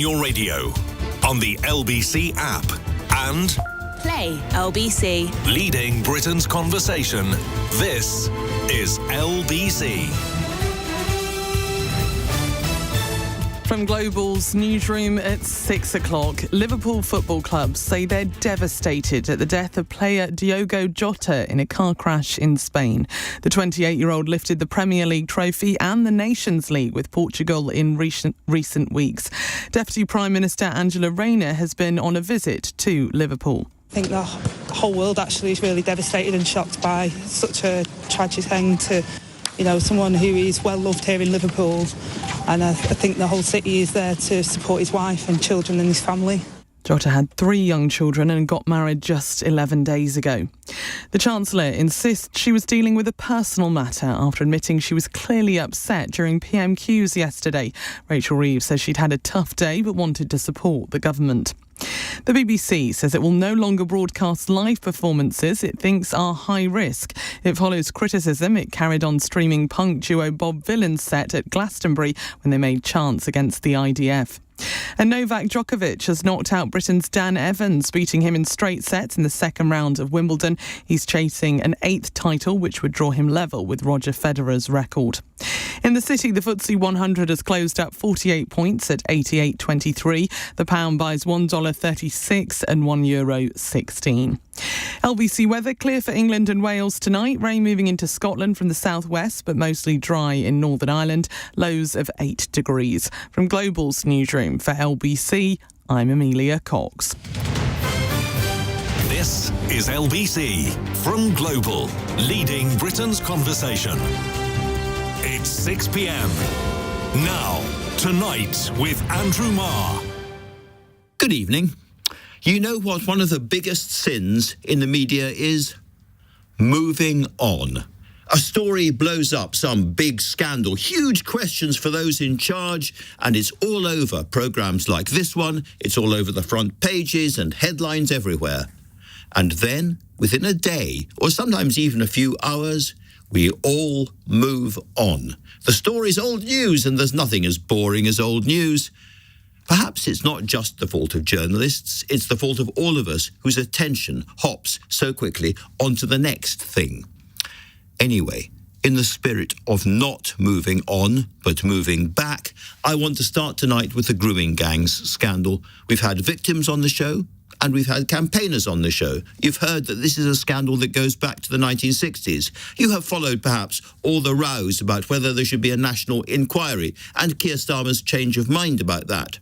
your radio, on the LBC app, and Play LBC. leading Britain's conversation. This is LBC. From Global's newsroom at 6 o'clock, Liverpool Football Club say they're devastated at the death of player Diogo Jota in a car crash in Spain. The 28-year-old lifted the Premier League trophy and the Nations League with Portugal in recent weeks. Deputy Prime Minister Angela Rayner has been on a visit to Liverpool. I think the whole world actually is really devastated and shocked by such a tragic end to, someone who is well loved here in Liverpool. And I think the whole city is there to support his wife and children and his family. Jota had 3 young children and got married just 11 days ago. The Chancellor insists she was dealing with a personal matter after admitting she was clearly upset during PMQs yesterday. Rachel Reeves says she'd had a tough day but wanted to support the government. The BBC says it will no longer broadcast live performances it thinks are high risk. It follows criticism it carried on streaming punk duo Bob Vylan's set at Glastonbury when they made chants against the IDF. And Novak Djokovic has knocked out Britain's Dan Evans, beating him in straight sets in the second round of Wimbledon. He's chasing an 8th title, which would draw him level with Roger Federer's record. In the city, the FTSE 100 has closed up 48 points at 88.23. The pound buys $1.36 and €1.16. LBC weather, clear for England and Wales tonight. Rain moving into Scotland from the southwest, but mostly dry in Northern Ireland. Lows of 8 degrees. From Global's newsroom for LBC, I'm Amelia Cox. This is LBC from Global, leading Britain's conversation. It's 6 p.m. Now, Tonight with Andrew Marr. Good evening. You know what one of the biggest sins in the media is? Moving on. A story blows up, some big scandal, huge questions for those in charge, and it's all over programmes like this one. It's all over the front pages and headlines everywhere. And then, within a day, or sometimes even a few hours, we all move on. The story's old news, and there's nothing as boring as old news. Perhaps it's not just the fault of journalists, it's the fault of all of us whose attention hops so quickly onto the next thing. Anyway, in the spirit of not moving on, but moving back, I want to start tonight with the grooming gangs scandal. We've had victims on the show, and we've had campaigners on the show. You've heard that this is a scandal that goes back to the 1960s. You have followed, perhaps, all the rows about whether there should be a national inquiry, and Keir Starmer's change of mind about that.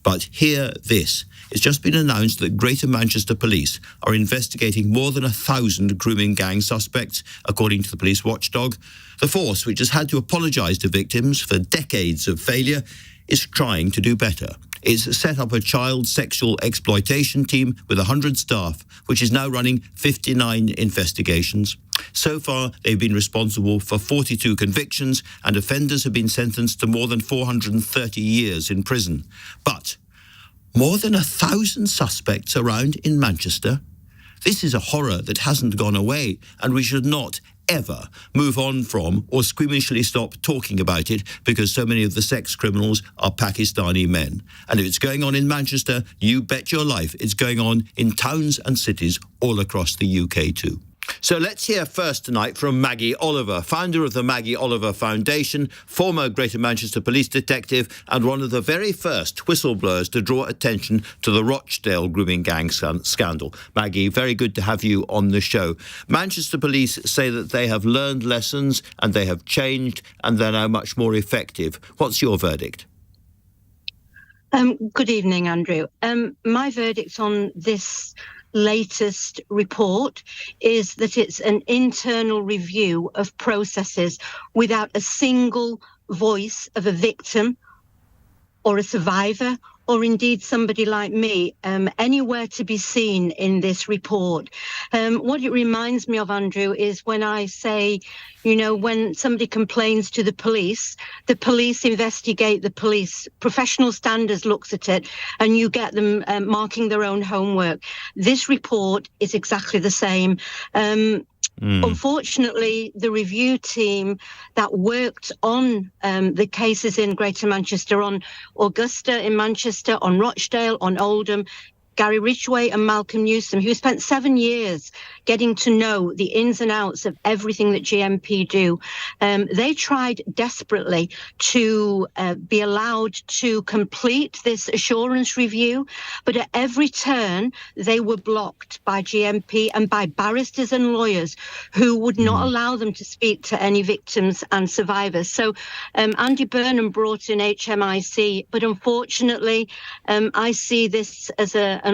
But hear this. It's just been announced that Greater Manchester Police are investigating more than 1,000 grooming gang suspects, according to the police watchdog. The force, which has had to apologise to victims for decades of failure, is trying to do better. It's set up a child sexual exploitation team with 100 staff, which is now running 59 investigations. So far, they've been responsible for 42 convictions, and offenders have been sentenced to more than 430 years in prison. But more than 1,000 suspects around in Manchester? This is a horror that hasn't gone away, and we should not ever move on from or squeamishly stop talking about it because so many of the sex criminals are Pakistani men. And if it's going on in Manchester, you bet your life it's going on in towns and cities all across the UK too. So let's hear first tonight from Maggie Oliver, founder of the Maggie Oliver Foundation, former Greater Manchester Police detective, and one of the very first whistleblowers to draw attention to the Rochdale grooming gang scandal. Maggie, very good to have you on the show. Manchester Police say that they have learned lessons and they have changed and they're now much more effective. What's your verdict? Good evening, Andrew. My verdict on this latest report is that it's an internal review of processes without a single voice of a victim or a survivor or indeed somebody like me anywhere to be seen in this report. What it reminds me of, Andrew, is when I say, you know, when somebody complains to the police investigate the police. Professional standards looks at it and you get them marking their own homework. This report is exactly the same. Unfortunately, the review team that worked on the cases in Greater Manchester, on Augusta in Manchester, on Rochdale, on Oldham, Gary Ridgway and Malcolm Newsom, who spent 7 years getting to know the ins and outs of everything that GMP do. They tried desperately to be allowed to complete this assurance review, but at every turn they were blocked by GMP and by barristers and lawyers who would not allow them to speak to any victims and survivors. So Andy Burnham brought in HMIC, but unfortunately I see this as a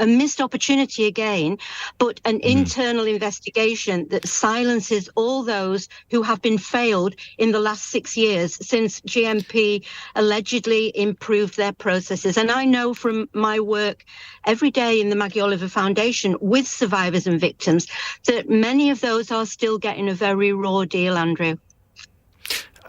missed opportunity again, but an internal investigation that silences all those who have been failed in the last 6 years since GMP allegedly improved their processes. And I know from my work every day in the Maggie Oliver Foundation with survivors and victims that many of those are still getting a very raw deal, Andrew.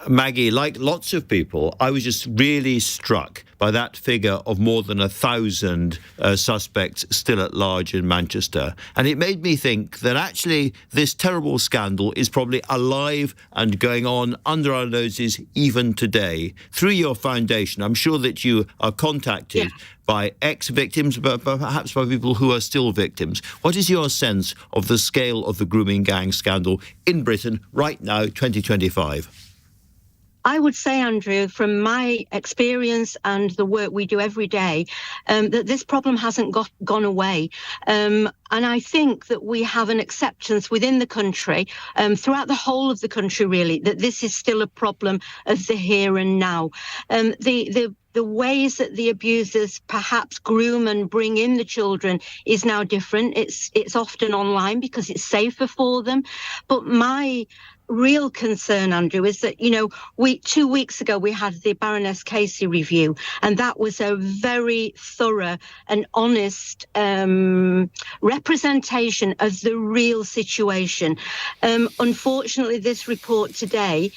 Maggie, like lots of people, I was just really struck by that figure of more than 1,000 suspects still at large in Manchester. And it made me think that actually this terrible scandal is probably alive and going on under our noses even today. Through your foundation, I'm sure that you are contacted by ex-victims, but perhaps by people who are still victims. What is your sense of the scale of the grooming gang scandal in Britain right now, 2025? I would say, Andrew, from my experience and the work we do every day, that this problem hasn't gone away. And I think that we have an acceptance within the country, throughout the whole of the country, really, that this is still a problem of the here and now. The ways that the abusers perhaps groom and bring in the children is now different. It's often online because it's safer for them. But my real concern, Andrew, is that, 2 weeks ago we had the Baroness Casey review, and that was a very thorough and honest representation of the real situation. Unfortunately, this report today,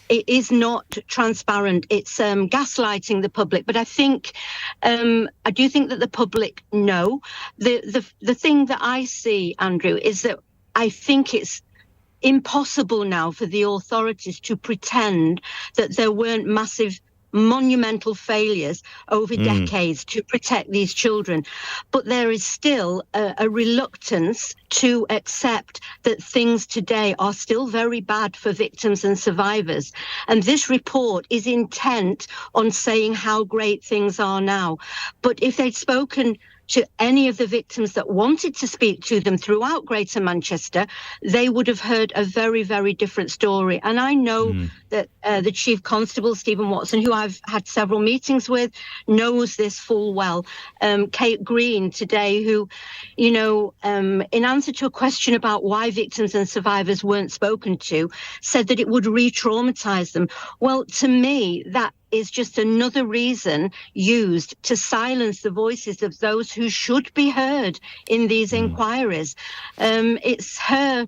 it is not transparent. It's gaslighting the public. But I do think that the public know. The thing that I see, Andrew, is that I think it's impossible now for the authorities to pretend that there weren't massive monumental failures over decades to protect these children. But there is still a reluctance to accept that things today are still very bad for victims and survivors. And this report is intent on saying how great things are now. But if they'd spoken to any of the victims that wanted to speak to them throughout Greater Manchester, they would have heard a very, very different story. And I know that the Chief Constable, Stephen Watson, who I've had several meetings with, knows this full well. Kate Green today, who, in answer to a question about why victims and survivors weren't spoken to, said that it would re-traumatize them. Well, to me, that is just another reason used to silence the voices of those who should be heard in these inquiries. It's her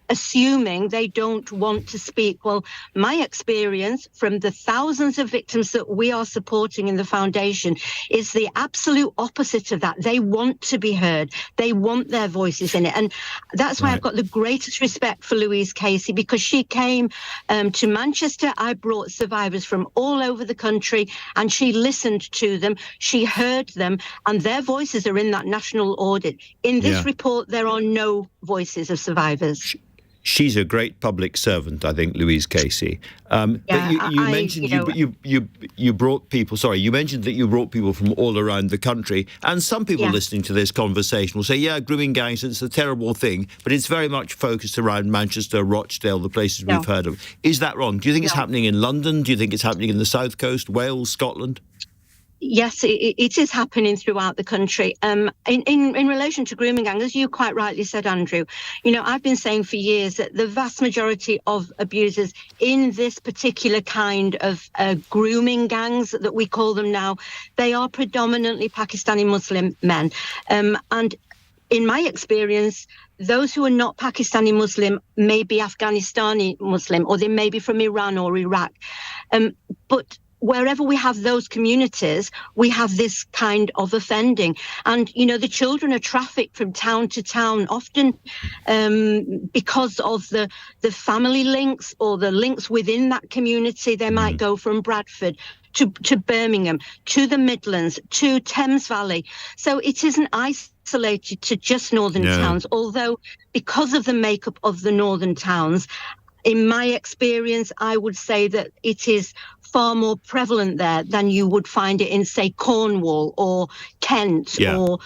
assuming they don't want to speak. Well, my experience from the thousands of victims that we are supporting in the foundation is the absolute opposite of that. They want to be heard. They want their voices in it. And that's why I've got the greatest respect for Louise Casey, because she came to Manchester. I brought survivors from all over the country, and she listened to them. She heard them, and their voices are in that national audit. In this report, there are no voices of survivors. She's a great public servant, I think, Louise Casey. But you mentioned you brought people. Sorry, you mentioned that you brought people from all around the country, and some people listening to this conversation will say, "Yeah, grooming gangs, it's a terrible thing," but it's very much focused around Manchester, Rochdale, the places we've heard of. Is that wrong? Do you think it's happening in London? Do you think it's happening in the South Coast, Wales, Scotland? Yes, it is happening throughout the country. In relation to grooming gangs, as you quite rightly said, Andrew, I've been saying for years that the vast majority of abusers in this particular kind of grooming gangs that we call them now, they are predominantly Pakistani Muslim men. And in my experience, those who are not Pakistani Muslim may be Afghanistani Muslim, or they may be from Iran or Iraq. But wherever we have those communities, we have this kind of offending. And, the children are trafficked from town to town, often because of the family links or the links within that community. They might go from Bradford to Birmingham, to the Midlands, to Thames Valley. So it isn't isolated to just northern towns, although because of the makeup of the northern towns, in my experience, I would say that it is far more prevalent there than you would find it in, say, Cornwall or Kent or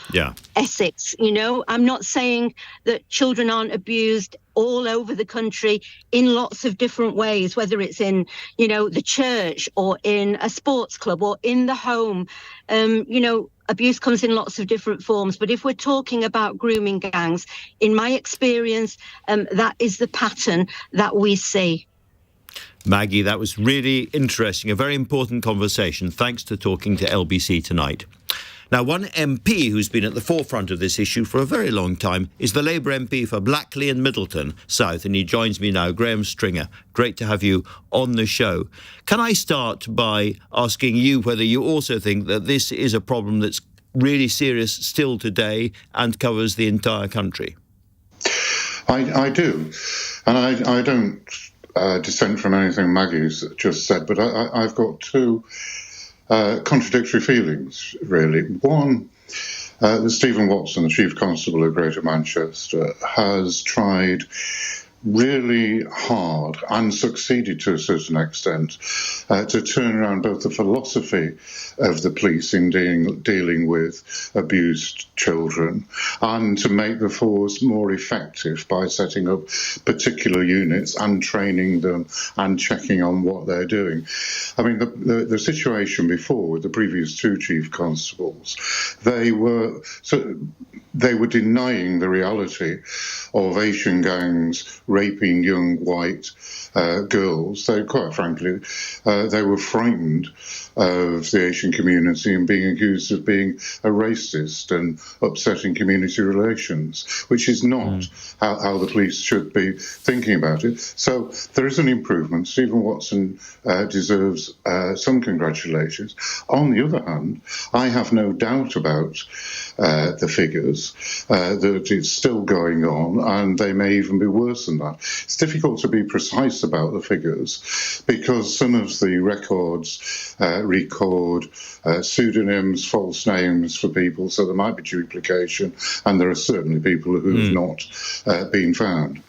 Essex. I'm not saying that children aren't abused all over the country in lots of different ways, whether it's in, the church or in a sports club or in the home. Abuse comes in lots of different forms. But if we're talking about grooming gangs, in my experience, that is the pattern that we see. Maggie, that was really interesting, a very important conversation. Thanks for talking to LBC tonight. Now, one MP who's been at the forefront of this issue for a very long time is the Labour MP for Blackley and Middleton South, and he joins me now, Graham Stringer. Great to have you on the show. Can I start by asking you whether you also think that this is a problem that's really serious still today and covers the entire country? I do, and I don't dissent from anything Maggie's just said, but I've got two contradictory feelings, really. One, Stephen Watson, the Chief Constable of Greater Manchester, has tried really hard and succeeded to a certain extent to turn around both the philosophy of the police in dealing with abused children and to make the force more effective by setting up particular units and training them and checking on what they're doing. I mean, the situation before with the previous two chief constables, they were denying the reality of Asian gangs raping young white girls. They, quite frankly, they were frightened of the Asian community and being accused of being a racist and upsetting community relations, which is not how the police should be thinking about it. So there is an improvement. Stephen Watson deserves some congratulations. On the other hand, I have no doubt about the figures, that it's still going on, and they may even be worse than that. It's difficult to be precise about the figures because some of the records record pseudonyms, false names for people, so there might be duplication, and there are certainly people who have not been found.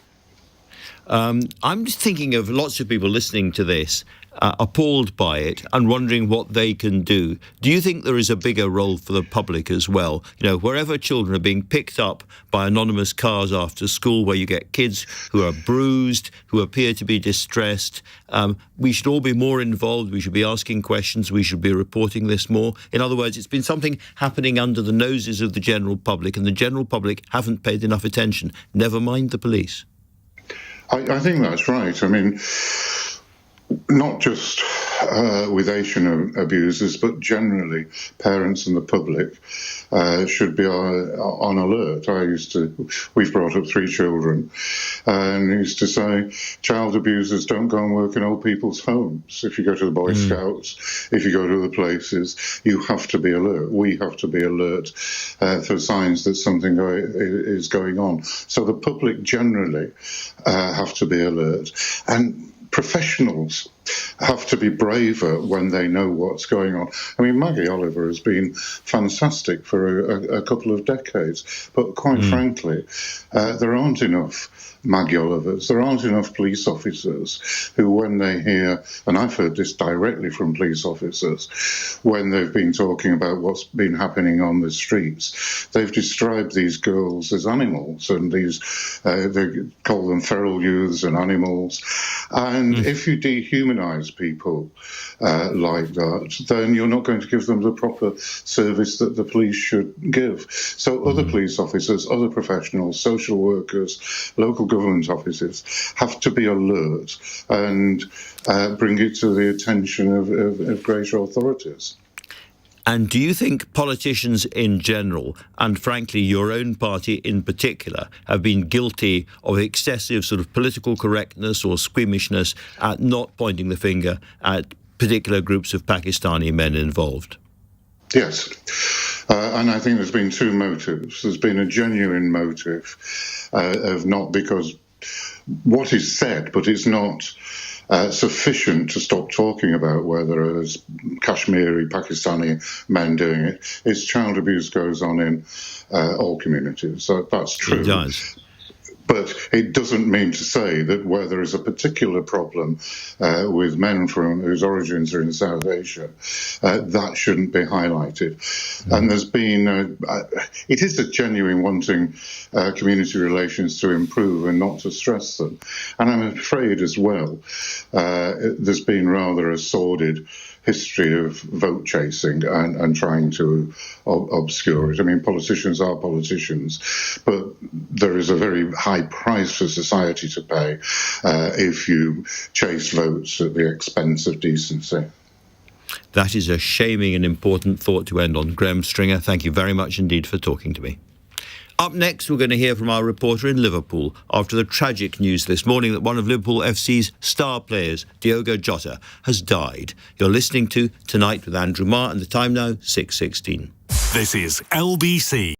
I'm just thinking of lots of people listening to this, appalled by it and wondering what they can do. Do you think there is a bigger role for the public as well? Wherever children are being picked up by anonymous cars after school, where you get kids who are bruised, who appear to be distressed, we should all be more involved. We should be asking questions. We should be reporting this more. In other words, it's been something happening under the noses of the general public, and the general public haven't paid enough attention. Never mind the police. I think that's right. I mean, not just with Asian abusers, but generally parents and the public should be on alert. We've brought up 3 children, and used to say child abusers don't go and work in old people's homes. If you go to the Boy Scouts, if you go to other places, you have to be alert. We have to be alert for signs that something is going on. So the public generally have to be alert. And professionals have to be braver when they know what's going on. I mean, Maggie Oliver has been fantastic for a couple of decades, but quite frankly, there aren't enough Maggie Olivers. There aren't enough police officers who, when they hear, and I've heard this directly from police officers, when they've been talking about what's been happening on the streets, they've described these girls as animals, and they call them feral youths and animals. And if you dehumanize people like that, then you're not going to give them the proper service that the police should give. So other police officers, other professionals, social workers, local government offices have to be alert and bring it to the attention of greater authorities. And do you think politicians in general, and frankly your own party in particular, have been guilty of excessive sort of political correctness or squeamishness at not pointing the finger at particular groups of Pakistani men involved. Yes. And I think there's been two motives. There's been a genuine motive of not because what is said, but it's not sufficient to stop talking about where there is Kashmiri, Pakistani men doing it. It's child abuse goes on in all communities. So that's true. It does. But it doesn't mean to say that where there is a particular problem with men whose origins are in South Asia, that shouldn't be highlighted. And there's been, it is a genuine wanting community relations to improve and not to stress them. And I'm afraid as well, there's been rather a sordid history of vote chasing and trying to obscure it. I mean, politicians are politicians, but there is a very high price for society to pay if you chase votes at the expense of decency. That is a shaming and important thought to end on. Graham Stringer, thank you very much indeed for talking to me. Up next, we're going to hear from our reporter in Liverpool after the tragic news this morning that one of Liverpool FC's star players, Diogo Jota, has died. You're listening to Tonight with Andrew Marr, and the time now, 6:16. This is LBC.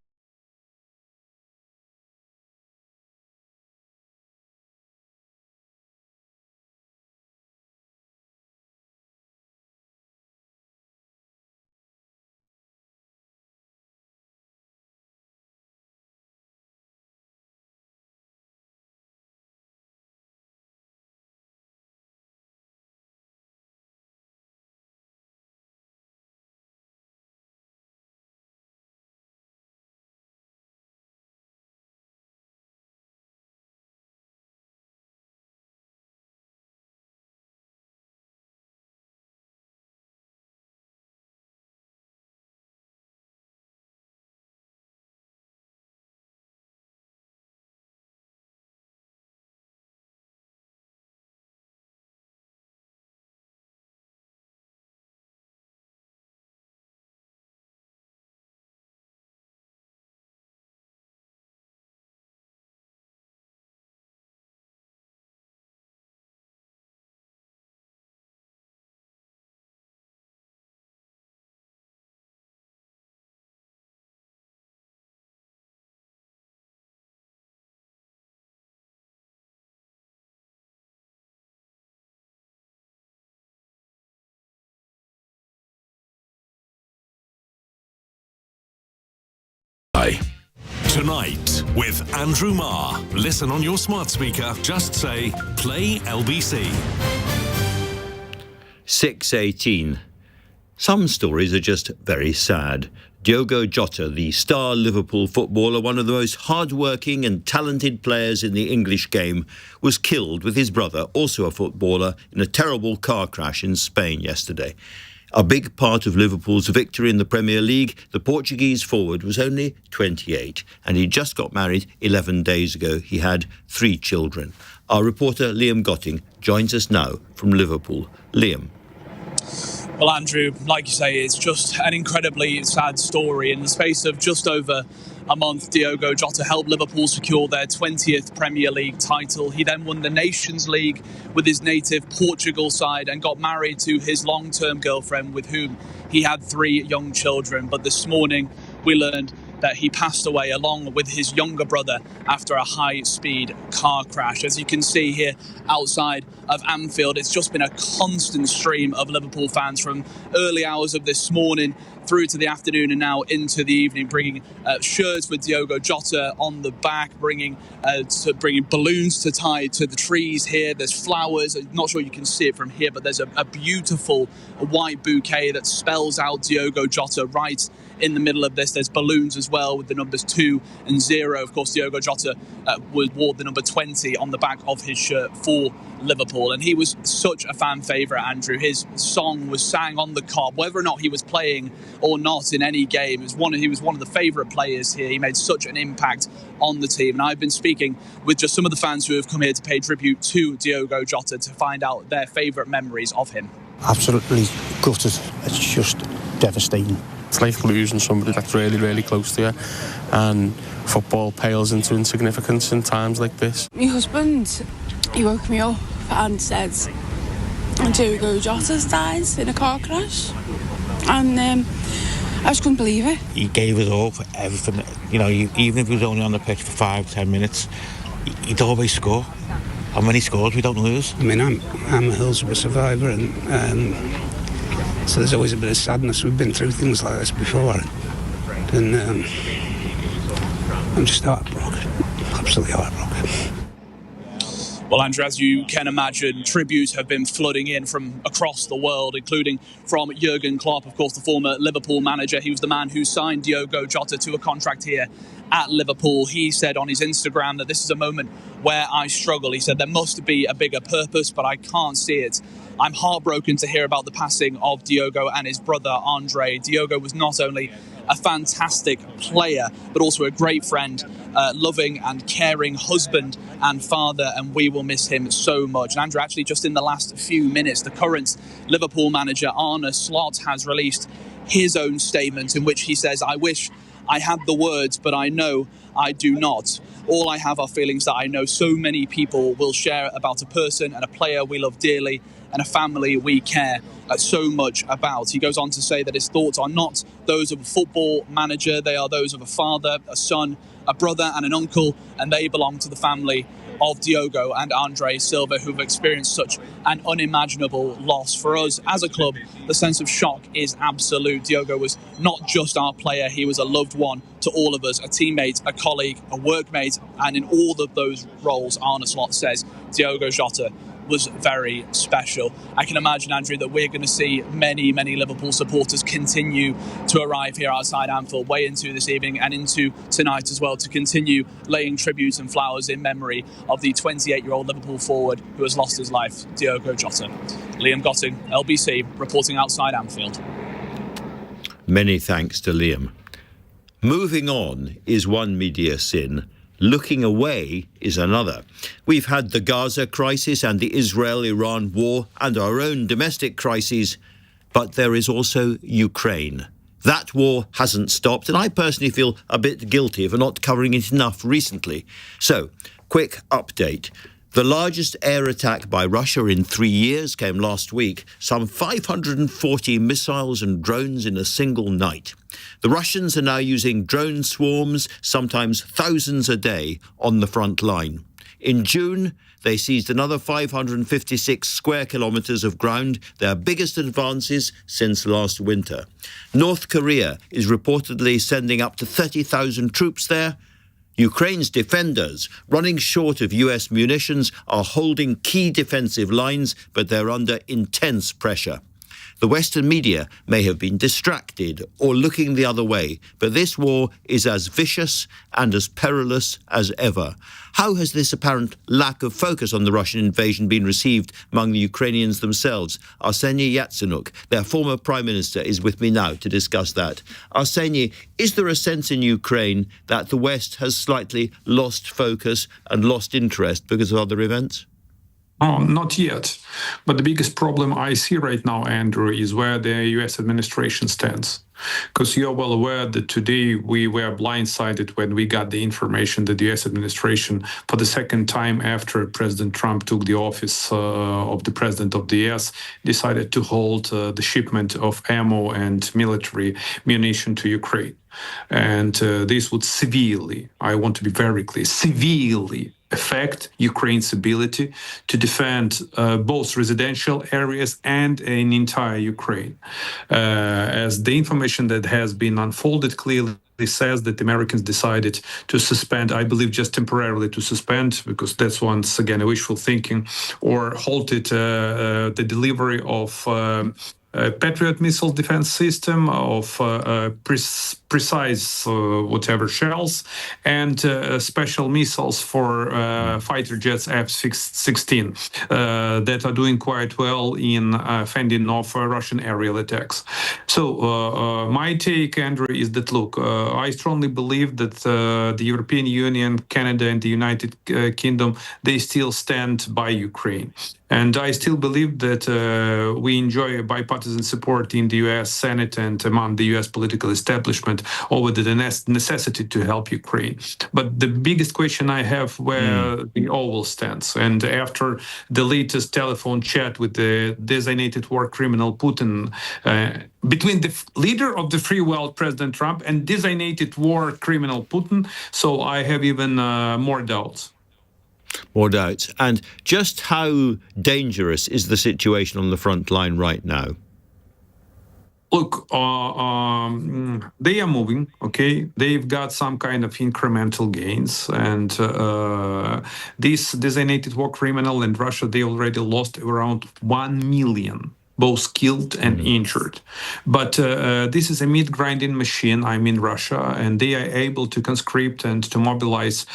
Tonight with Andrew Marr. Listen on your smart speaker. Just say, play LBC. 6:18. Some stories are just very sad. Diogo Jota, the star Liverpool footballer, one of the most hard-working and talented players in the English game, was killed with his brother, also a footballer, in a terrible car crash in Spain yesterday. A big part of Liverpool's victory in the Premier League, the Portuguese forward was only 28, and he just got married 11 days ago. He had 3 children. Our reporter Liam Gotting joins us now from Liverpool. Liam. Well, Andrew, like you say, it's just an incredibly sad story. In the space of just over a month, Diogo Jota helped Liverpool secure their 20th Premier League title. He then won the Nations League with his native Portugal side and got married to his long-term girlfriend with whom he had 3 young children. But this morning we learned that he passed away along with his younger brother after a high-speed car crash. As you can see here outside of Anfield, it's just been a constant stream of Liverpool fans from early hours of this morning through to the afternoon and now into the evening, bringing shirts with Diogo Jota on the back, bringing balloons to tie to the trees here. There's flowers. I'm not sure you can see it from here, but there's a beautiful white bouquet that spells out Diogo Jota right in the middle of this. There's balloons as well with the numbers 2 and 0. Of course, Diogo Jota wore the number 20 on the back of his shirt for Liverpool, and he was such a fan favourite, Andrew. His song was sang on the Cobb, whether or not he was playing or not in any game. He was one of the favourite players here. He made such an impact on the team, and I've been speaking with just some of the fans who have come here to pay tribute to Diogo Jota to find out their favourite memories of him. Absolutely gutted. It's just devastating. It's like losing somebody that's really, really close to you, and football pales into insignificance in times like this. My husband, he woke me up and said, Diogo Jota's died in a car crash, and I just couldn't believe it. He gave it all for everything. You know, even if he was only on the pitch for 5-10 minutes, he'd always score. And when he scores, we don't lose. I mean, I'm a Hillsborough survivor, and so there's always a bit of sadness. We've been through things like this before, and I'm just heartbroken, absolutely heartbroken. Well, Andrew, as you can imagine, tributes have been flooding in from across the world, including from Jurgen Klopp, of course, the former Liverpool manager. He was the man who signed Diogo Jota to a contract here at Liverpool. He said on his Instagram that this is a moment where I struggle. He said there must be a bigger purpose, but I can't see it. I'm heartbroken to hear about the passing of Diogo and his brother, Andre. Diogo was not only a fantastic player, but also a great friend, loving and caring husband and father, and we will miss him so much. And Andrew, actually, just in the last few minutes, the current Liverpool manager, Arne Slot, has released his own statement in which he says, I wish I had the words, but I know I do not. All I have are feelings that I know so many people will share about a person and a player we love dearly and a family we care so much about. He goes on to say that his thoughts are not those of a football manager. They are those of a father, a son, a brother and an uncle, and they belong to the family of Diogo and Andre Silva, who've experienced such an unimaginable loss. For us as a club, the sense of shock is absolute. Diogo was not just our player, he was a loved one to all of us, a teammate, a colleague, a workmate, and in all of those roles, Arne Slot says Diogo Jota was very special. I can imagine, Andrew, that we're going to see many, many Liverpool supporters continue to arrive here outside Anfield way into this evening and into tonight as well, to continue laying tribute and flowers in memory of the 28-year-old Liverpool forward who has lost his life, Diogo Jota. Liam Gotting, LBC, reporting outside Anfield. Many thanks to Liam. Moving on is one media sin. Looking away is another. We've had the Gaza crisis and the Israel-Iran war and our own domestic crises, but there is also Ukraine. That war hasn't stopped, and I personally feel a bit guilty for not covering it enough recently. So, quick update. The largest air attack by Russia in 3 years came last week. Some 540 missiles and drones in a single night. The Russians are now using drone swarms, sometimes thousands a day, on the front line. In June, they seized another 556 square kilometres of ground, their biggest advances since last winter. North Korea is reportedly sending up to 30,000 troops there. Ukraine's defenders, running short of US munitions, are holding key defensive lines, but they're under intense pressure. The Western media may have been distracted or looking the other way, but this war is as vicious and as perilous as ever. How has this apparent lack of focus on the Russian invasion been received among the Ukrainians themselves? Arseniy Yatsenuk, their former prime minister, is with me now to discuss that. Arseniy, is there a sense in Ukraine that the West has slightly lost focus and lost interest because of other events? Oh, not yet. But the biggest problem I see right now, Andrew, is where the US administration stands. Because you're well aware that today we were blindsided when we got the information that the US administration, for the second time after President Trump took the office of the president of the US, decided to hold the shipment of ammo and military munition to Ukraine. And this would severely, I want to be very clear, severely affect Ukraine's ability to defend both residential areas and in entire Ukraine. As the information that has been unfolded clearly says that the Americans decided to suspend, I believe just temporarily to suspend, because that's once again a wishful thinking, or halted the delivery of Patriot missile defense system, of precise whatever shells, and special missiles for fighter jets F-16 that are doing quite well in fending off Russian aerial attacks. So my take, Andrew, is that, look, I strongly believe that the European Union, Canada, and the United Kingdom, they still stand by Ukraine. And I still believe that we enjoy a bipartisan bipartisan support in the US Senate and among the US political establishment over the necessity to help Ukraine. But the biggest question I have where the Oval stands. And after the latest telephone chat with the designated war criminal Putin, between the leader of the free world, President Trump, and designated war criminal Putin, so I have even more doubts. More doubts. And just how dangerous is the situation on the front line right now? Look, they are moving, okay? They've got some kind of incremental gains. And this designated war criminal in Russia, they already lost around 1 million. Both killed and injured. But this is a meat-grinding machine, Russia, and they are able to conscript and to mobilize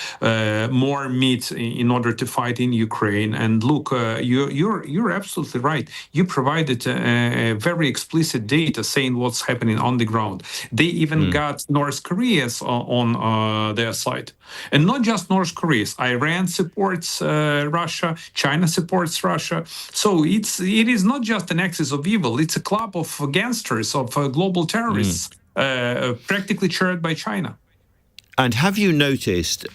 more meat in order to fight in Ukraine. And look, you're absolutely right. You provided a very explicit data saying what's happening on the ground. They even got North Korea's on their side. And not just North Korea. Iran supports Russia. China supports Russia. So it is not just an axis of evil. It's a club of gangsters, of global terrorists, practically chaired by China. And have you noticed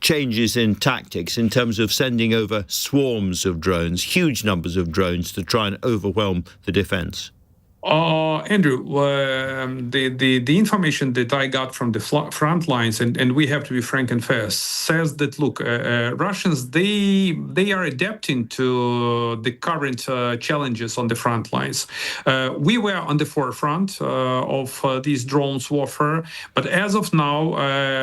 changes in tactics in terms of sending over swarms of drones, huge numbers of drones, to try and overwhelm the defense? Andrew, the information that I got from the front lines, and we have to be frank and fair, says that, look, Russians, they are adapting to the current challenges on the front lines. We were on the forefront of these drones warfare, but as of now,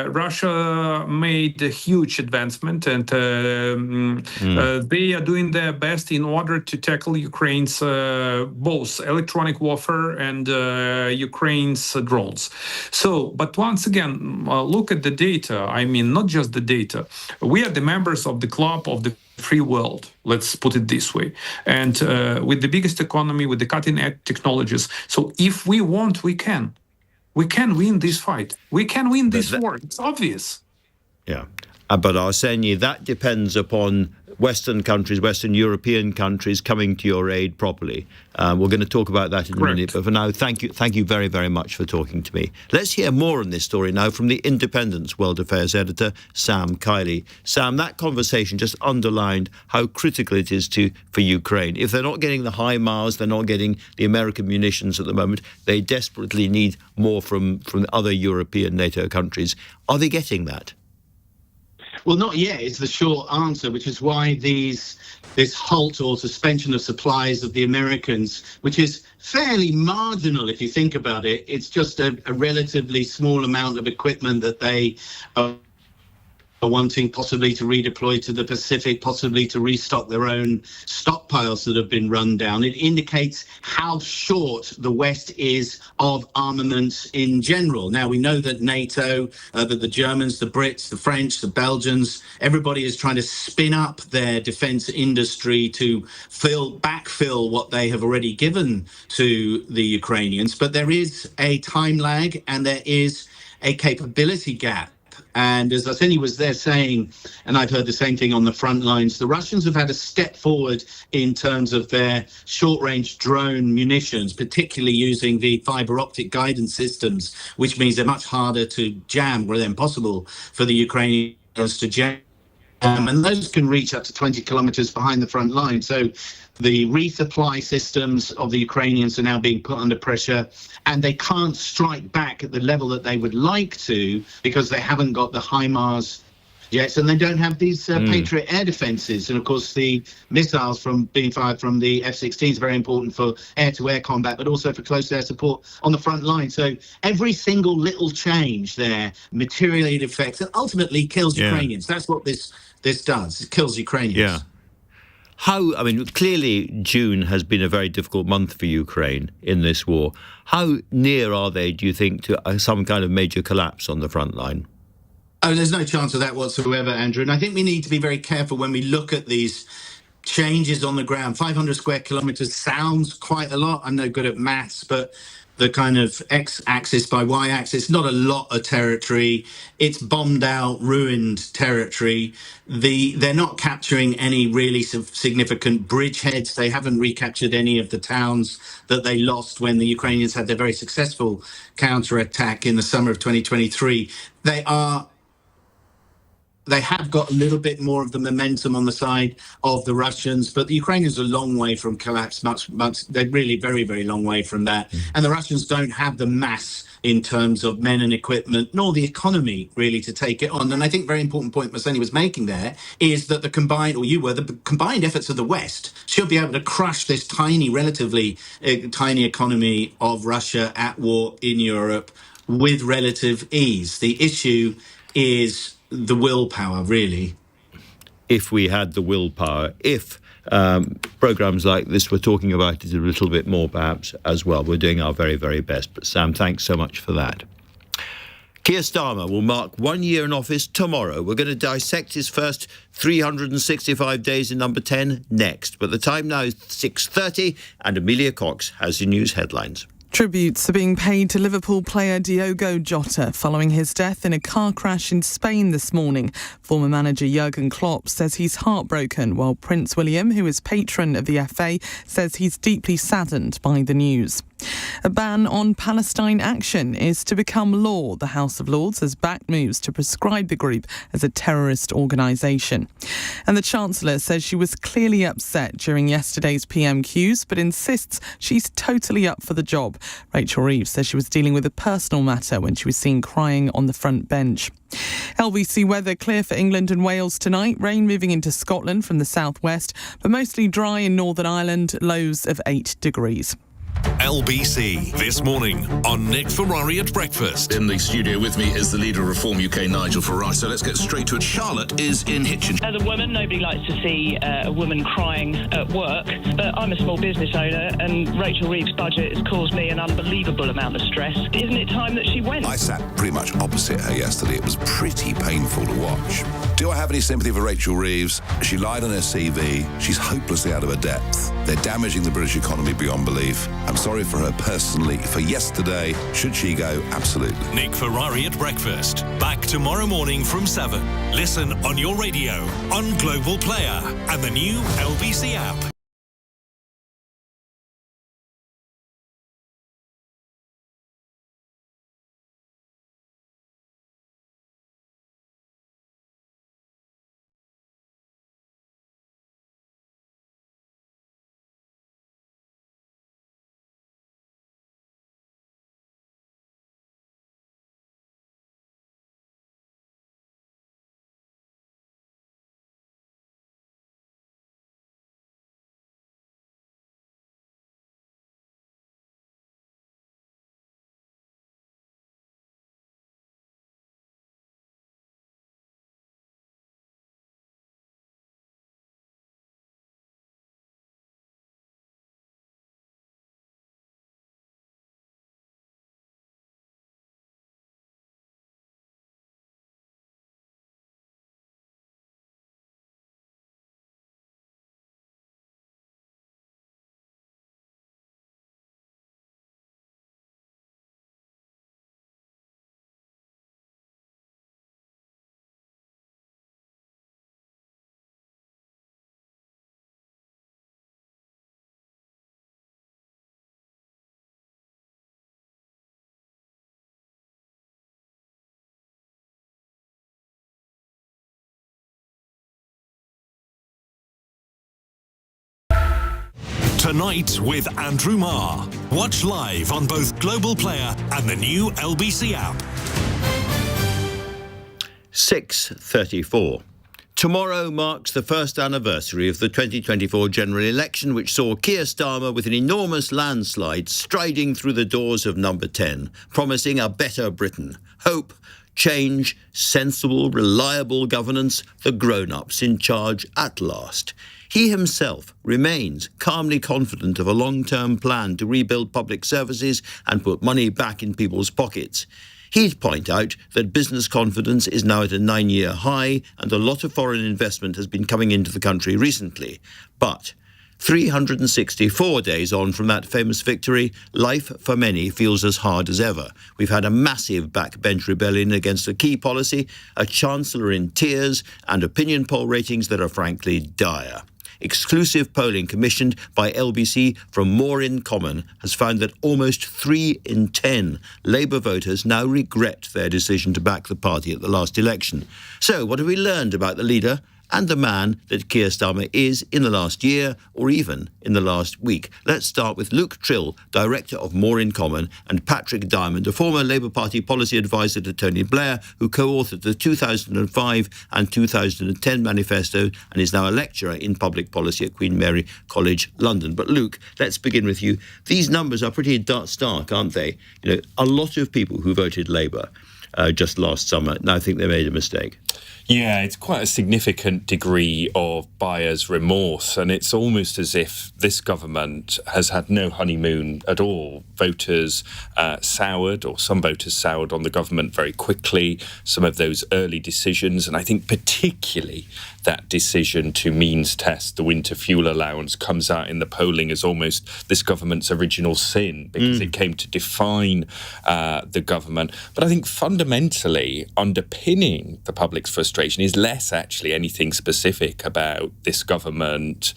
Russia made a huge advancement, and they are doing their best in order to tackle Ukraine's both electronic warfare and Ukraine's drones. So, but once again, look at the data. Not just the data. We are the members of the club of the free world, let's put it this way. And with the biggest economy, with the cutting-edge technologies. So if we want, we can. We can win this fight. We can win this war. It's obvious. Yeah. But Arseny, that depends upon Western countries, Western European countries coming to your aid properly. We're going to talk about that in a minute. But for now, thank you very, very much for talking to me. Let's hear more on this story now from the Independent's World Affairs editor, Sam Kiley. Sam, that conversation just underlined how critical it is for Ukraine. If they're not getting the HIMARS, they're not getting the American munitions at the moment, they desperately need more from other European NATO countries. Are they getting that? Well, not yet is the short answer, which is why this halt or suspension of supplies of the Americans, which is fairly marginal if you think about it. It's just a relatively small amount of equipment that they are wanting possibly to redeploy to the Pacific, possibly to restock their own stockpiles that have been run down. It indicates how short the West is of armaments in general. Now, we know that NATO, that the Germans, the Brits, the French, the Belgians, everybody is trying to spin up their defense industry to backfill what they have already given to the Ukrainians. But there is a time lag and there is a capability gap. And as Arseny was there saying, and I've heard the same thing on the front lines, the Russians have had a step forward in terms of their short-range drone munitions, particularly using the fiber optic guidance systems, which means they're much harder to jam, or impossible for the Ukrainians to jam. And those can reach up to 20 kilometers behind the front line. So the resupply systems of the Ukrainians are now being put under pressure, and they can't strike back at the level that they would like to because they haven't got the HIMARS jets and they don't have these Patriot air defenses. And of course, the missiles being fired from the F-16 is very important for air-to-air combat, but also for close air support on the front line. So every single little change there materially affects and ultimately kills Ukrainians. That's what this does. It kills Ukrainians. Yeah. Clearly June has been a very difficult month for Ukraine in this war. How near are they, do you think, to some kind of major collapse on the front line? Oh, there's no chance of that whatsoever, Andrew. And I think we need to be very careful when we look at these changes on the ground. 500 square kilometres sounds quite a lot. I'm no good at maths, but the kind of x-axis by y-axis, not a lot of territory. It's bombed out, ruined territory. They're not capturing any really significant bridgeheads. They haven't recaptured any of the towns that they lost when the Ukrainians had their very successful counterattack in the summer of 2023. They have got a little bit more of the momentum on the side of the Russians, but the Ukrainians are a long way from collapse. They're really very, very long way from that. And the Russians don't have the mass in terms of men and equipment, nor the economy really to take it on. And I think very important point Maseni was making there is that the combined efforts of the West should be able to crush this relatively tiny economy of Russia at war in Europe with relative ease. The issue is the willpower, really. If we had the willpower, if programmes like this were talking about it a little bit more, perhaps, as well. We're doing our very, very best. But Sam, thanks so much for that. Keir Starmer will mark 1 year in office tomorrow. We're going to dissect his first 365 days in number 10 next. But the time now is 6:30 and Amelia Cox has the news headlines. Tributes are being paid to Liverpool player Diogo Jota following his death in a car crash in Spain this morning. Former manager Jurgen Klopp says he's heartbroken, while Prince William, who is patron of the FA, says he's deeply saddened by the news. A ban on Palestine Action is to become law. The House of Lords has backed moves to prescribe the group as a terrorist organisation. And the Chancellor says she was clearly upset during yesterday's PMQs, but insists she's totally up for the job. Rachel Reeves says she was dealing with a personal matter when she was seen crying on the front bench. LBC weather clear for England and Wales tonight. Rain moving into Scotland from the southwest, but mostly dry in Northern Ireland, lows of 8 degrees. LBC This Morning on Nick Ferrari at Breakfast. In the studio with me is the leader of Reform UK, Nigel Farage. So let's get straight to it. Charlotte is in Hitchin. As a woman, nobody likes to see a woman crying at work, but I'm a small business owner and Rachel Reeves' budget has caused me an unbelievable amount of stress. Isn't it time that she went? I sat pretty much opposite her yesterday. It was pretty painful to watch. Do I have any sympathy for Rachel Reeves? She lied on her CV. She's hopelessly out of her depth. They're damaging the British economy beyond belief. I'm sorry for her personally. For yesterday, should she go? Absolutely. Nick Ferrari at Breakfast. Back tomorrow morning from 7. Listen on your radio, on Global Player and the new LBC app. Tonight with Andrew Marr. Watch live on both Global Player and the new LBC app. 6:34. Tomorrow marks the first anniversary of the 2024 general election, which saw Keir Starmer with an enormous landslide striding through the doors of number 10, promising a better Britain. Hope, change, sensible, reliable governance, the grown-ups in charge at last. He himself remains calmly confident of a long-term plan to rebuild public services and put money back in people's pockets. He'd point out that business confidence is now at a 9-year high and a lot of foreign investment has been coming into the country recently. But 364 days on from that famous victory, life for many feels as hard as ever. We've had a massive backbench rebellion against a key policy, a chancellor in tears, and opinion poll ratings that are frankly dire. Exclusive polling commissioned by LBC from Marr in Common has found that almost 3 in 10 Labour voters now regret their decision to back the party at the last election. So what have we learned about the leader and the man that Keir Starmer is in the last year or even in the last week? Let's start with Luke Trill, director of Marr in Common, and Patrick Diamond, a former Labour Party policy advisor to Tony Blair, who co-authored the 2005 and 2010 manifesto and is now a lecturer in public policy at Queen Mary College, London. But Luke, let's begin with you. These numbers are pretty stark, aren't they? You know, a lot of people who voted Labour just last summer now think they made a mistake. Yeah, it's quite a significant degree of buyer's remorse, and it's almost as if this government has had no honeymoon at all. Voters soured, or some voters soured on the government very quickly, some of those early decisions, and I think particularly that decision to means test the winter fuel allowance comes out in the polling as almost this government's original sin, because it came to define the government. But I think fundamentally underpinning the public's frustration is less actually anything specific about this government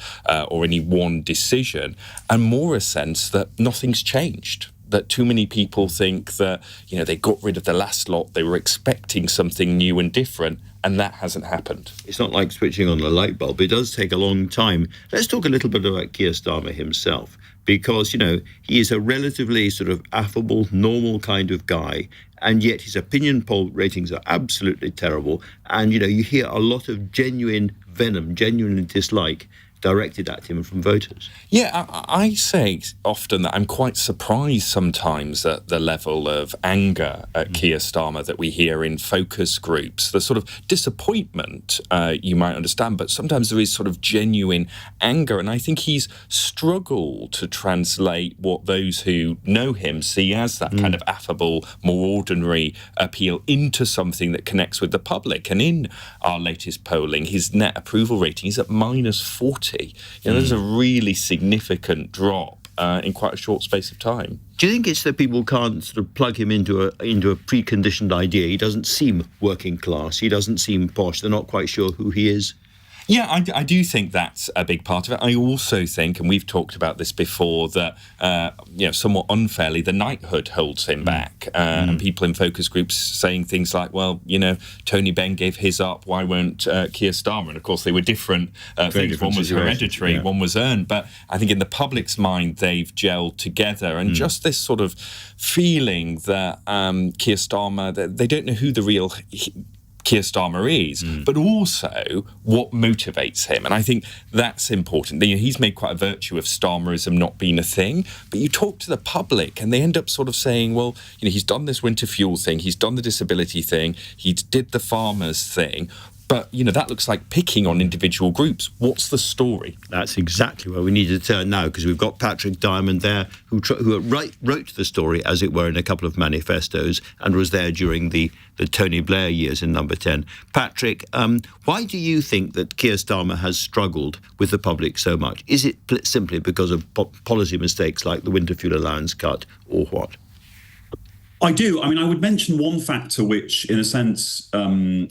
or any one decision, and more a sense that nothing's changed. That too many people think that, you know, they got rid of the last lot, they were expecting something new and different, and that hasn't happened. It's not like switching on a light bulb. It does take a long time. Let's talk a little bit about Keir Starmer himself, because, you know, he is a relatively sort of affable, normal kind of guy, and yet his opinion poll ratings are absolutely terrible. And, you know, you hear a lot of genuine venom, genuine dislike directed at him from voters. Yeah, I say often that I'm quite surprised sometimes at the level of anger at Keir Starmer that we hear in focus groups. The sort of disappointment you might understand, but sometimes there is sort of genuine anger, and I think he's struggled to translate what those who know him see as that kind of affable, more ordinary appeal into something that connects with the public. And in our latest polling, his net approval rating is at -40. You know, there's a really significant drop in quite a short space of time. Do you think it's that people can't sort of plug him into a preconditioned idea? He doesn't seem working class. He doesn't seem posh. They're not quite sure who he is. Yeah, I do think that's a big part of it. I also think, and we've talked about this before, that you know, somewhat unfairly, the knighthood holds him back, and people in focus groups saying things like, "Well, you know, Tony Benn gave his up. Why won't Keir Starmer?" And of course, they were different things. One was hereditary, one was earned. But I think in the public's mind, they've gelled together, and just this sort of feeling that Keir Starmer, they don't know who the real Keir Starmer is, but also what motivates him. And I think that's important. You know, he's made quite a virtue of Starmerism not being a thing, but you talk to the public and they end up sort of saying, well, you know, he's done this winter fuel thing, he's done the disability thing, he did the farmers thing, but, you know, that looks like picking on individual groups. What's the story? That's exactly where we need to turn now, because we've got Patrick Diamond there, who wrote the story, as it were, in a couple of manifestos and was there during the Tony Blair years in Number 10. Patrick, why do you think that Keir Starmer has struggled with the public so much? Is it simply because of policy mistakes like the winter fuel allowance cut, or what? I do. I mean, I would mention one factor which, in a sense,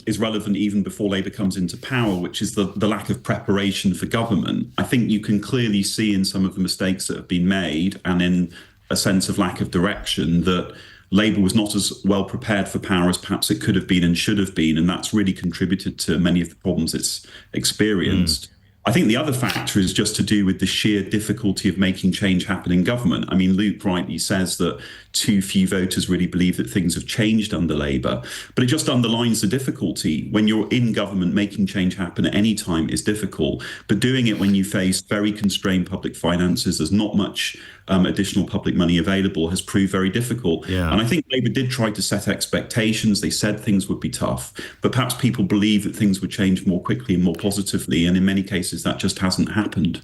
is relevant even before Labour comes into power, which is the lack of preparation for government. I think you can clearly see in some of the mistakes that have been made, and in a sense of lack of direction, that Labour was not as well prepared for power as perhaps it could have been and should have been, and that's really contributed to many of the problems it's experienced. I think the other factor is just to do with the sheer difficulty of making change happen in government. I mean, Luke rightly says that too few voters really believe that things have changed under Labour, but it just underlines the difficulty. When you're in government, making change happen at any time is difficult, but doing it when you face very constrained public finances, there's not much additional public money available, has proved very difficult. Yeah. And I think Labour did try to set expectations. They said things would be tough, but perhaps people believe that things would change more quickly and more positively, and in many cases that just hasn't happened.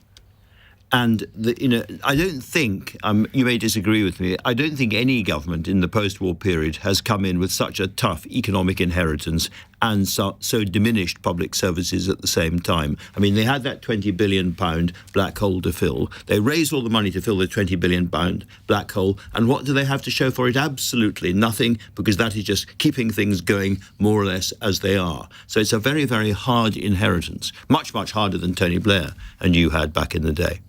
And, I don't think, you may disagree with me, I don't think any government in the post-war period has come in with such a tough economic inheritance and so diminished public services at the same time. I mean, they had that £20 billion black hole to fill. They raised all the money to fill the £20 billion black hole. And what do they have to show for it? Absolutely nothing, because that is just keeping things going more or less as they are. So it's a very, very hard inheritance, much, much harder than Tony Blair and you had back in the day.